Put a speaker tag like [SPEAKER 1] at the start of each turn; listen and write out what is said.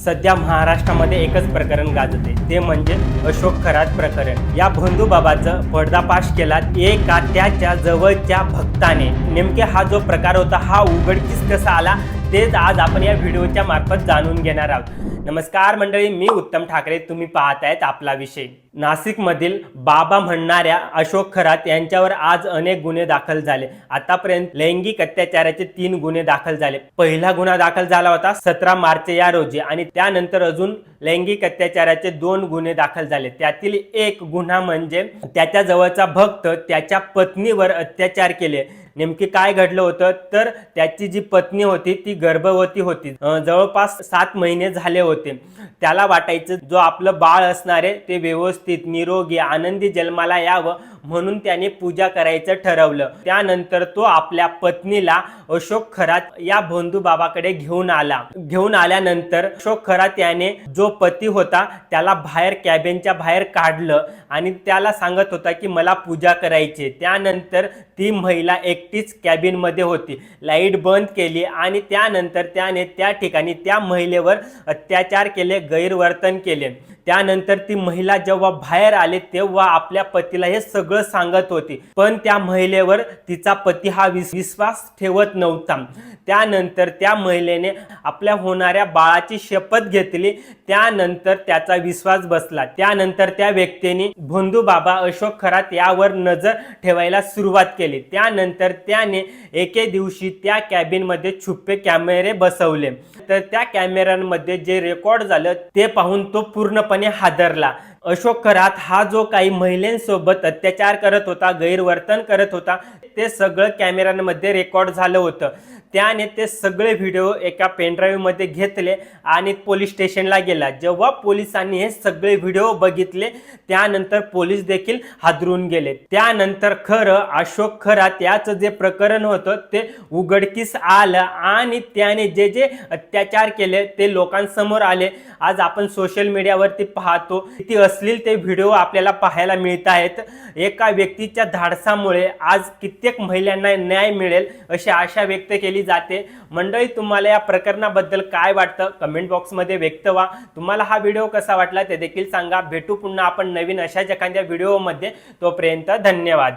[SPEAKER 1] सध्या महाराष्ट्रामध्ये एकच प्रकरण गाजते, ते म्हणजे अशोक खरात प्रकरण। या भोंदूबाबाचं पर्दाफाश केला एका त्याच्या जवळच्या भक्ताने। नेमके हा जो प्रकार होता हा उघडकीस कसा आला तेच आज आपण या व्हिडिओच्या मार्फत जाणून घेणार आहोत। नमस्कार मंडळी, मी उत्तम ठाकरे, तुम्ही पाहतायत आपला विषय। नाशिक मधील बाबा म्हणणाऱ्या अशोक खरात यांच्यावर आज अनेक गुन्हे दाखल झाले। आतापर्यंत लैंगिक अत्याचाराचे 3 गुन्हे दाखल झाले। पहिला गुन्हा दाखल झाला होता 17 मार्च या रोजी आणि त्यानंतर अजून लैंगिक अत्याचाराचे 2 गुन्हे दाखल झाले। त्यातील एक गुन्हा म्हणजे त्याच्या जवळचा भक्त त्याच्या पत्नीवर अत्याचार केले। नेमकी काय घडलं होतं तर त्याची जी पत्नी होती ती गर्भवती होती, जवळपास 7 महिने झाले होते। त्याला वाटायचं जो आपलं बाळ असणारे ते व्यवस्थित निरोगी आनंदी जन्माला यावं म्हणून त्याने पूजा करायचं ठरवलं। त्यानंतर तो आपल्या पत्नीला अशोक खरात या भोंदूबाबाकडे घेऊन आल्यानंतर अशोक खरात याने जो पती होता त्याला बाहेर कॅबिनच्या बाहेर काढलं आणि त्याला सांगत होता की मला पूजा करायची। त्यानंतर ती महिला एकटीच कॅबिन मध्ये होती, लाईट बंद केली आणि त्यानंतर त्याने त्या ठिकाणी त्या महिलेवर अत्याचार केले, गैरवर्तन केले। त्यानंतर ती महिला जेव्हा बाहेर आले तेव्हा आपल्या पतीला हे सगळं सांगत होती, पण त्या महिलेवर तिचा पती हा विश्वास ठेवत नव्हता। त्यानंतर त्या महिलेने आपल्या होणाऱ्या बाळाची शपथ घेतली, त्यानंतर त्याचा विश्वास बसला। त्यानंतर त्या व्यक्तीने भोंदूबाबा अशोक खरात यावर नजर ठेवायला सुरुवात केली। त्यानंतर त्याने एके दिवशी त्या कॅबिन मध्ये छुपे कॅमेरे बसवले, तर त्या कॅमेऱ्यांमध्ये जे रेकॉर्ड झालं ते पाहून तो पूर्णपणे हादरला। अशोक खरात हा जो काही महिलांसोबत अत्याचार करत होता, गैरवर्तन करत होता, ते सगळं कॅमेऱ्यांमध्ये रेकॉर्ड झालं होतं। त्याने ते सगळे व्हिडिओ एका पेनड्राईव्ह मध्ये घेतले आणि पोलीस स्टेशनला गेला। जेव्हा पोलिसांनी हे सगळे व्हिडिओ बघितले त्यानंतर पोलीस देखील हादरून गेले। त्यानंतर खरं अशोक खरात याचं जे प्रकरण होतं ते उघडकीस आलं आणि त्याने जे जे अत्याचार केले ते लोकांसमोर आले। आज आपण सोशल मीडियावरती पाहतो किती अश्लील ते व्हिडिओ आपल्याला पाहायला मिळत आहेत। एका व्यक्तीच्या धाडसामुळे आज कित्येक महिलांना न्याय मिळेल अशी आशा व्यक्त केली जाते। मंडळी, तुम्हाला या प्रकरणाबद्दल काय वाटतं कमेंट बॉक्समध्ये व्यक्त व्हा। तुम्हाला हा व्हिडिओ कसा वाटला ते देखील सांगा। भेटू पुन्हा आपण नवीन अशाच एखाद्या व्हिडिओमध्ये, तोपर्यंत धन्यवाद।